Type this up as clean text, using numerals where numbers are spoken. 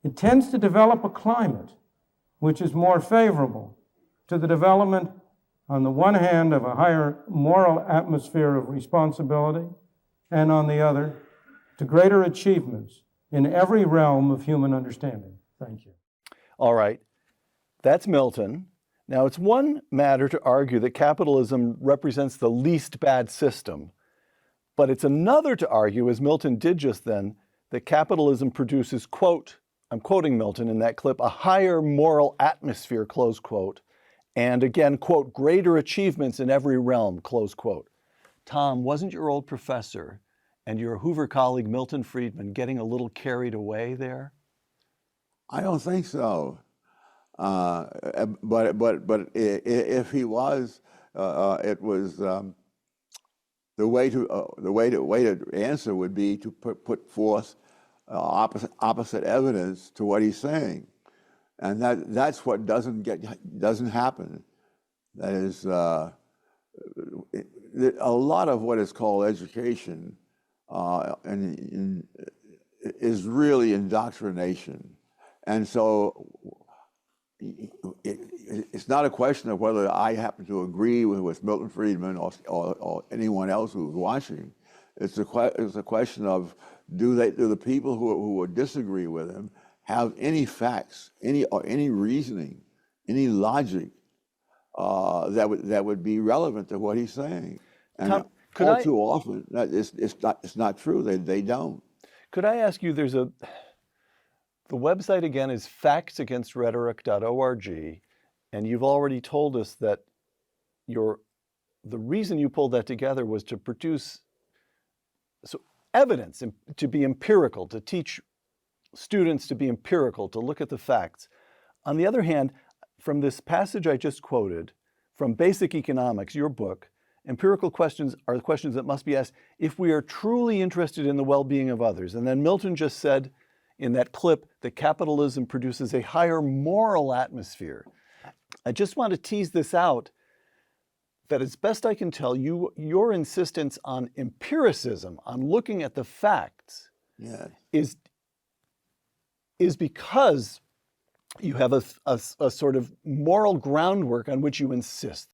it tends to develop a climate which is more favorable to the development, on the one hand, of a higher moral atmosphere of responsibility, and on the other, to greater achievements in every realm of human understanding. Thank you. All right. That's Milton. Now, it's one matter to argue that capitalism represents the least bad system, but it's another to argue, as Milton did just then, that capitalism produces, quote, I'm quoting Milton in that clip, a higher moral atmosphere, close quote, and again, quote, greater achievements in every realm, close quote. Tom, wasn't your old professor and your Hoover colleague Milton Friedman getting a little carried away there? I don't think so. But if he was, it was the way to answer would be to put forth opposite evidence to what he's saying, and that's what doesn't happen. That is, a lot of what is called education is really indoctrination, and so it's not a question of whether I happen to agree with Milton Friedman or anyone else who's watching. It's a question of do the people who would disagree with him have any facts, any reasoning, any logic that would be relevant to what he's saying? And all too often, it's not true. They don't. Could I ask you? The website again is factsagainstrhetoric.org, and you've already told us that the reason you pulled that together was to produce evidence, to be empirical, to teach students to be empirical, to look at the facts. On the other hand, from this passage I just quoted, from Basic Economics, your book, empirical questions are the questions that must be asked if we are truly interested in the well-being of others. And then Milton just said in that clip that capitalism produces a higher moral atmosphere. I just want to tease this out, that as best I can tell, your insistence on empiricism, on looking at the facts, is because you have a sort of moral groundwork on which you insist.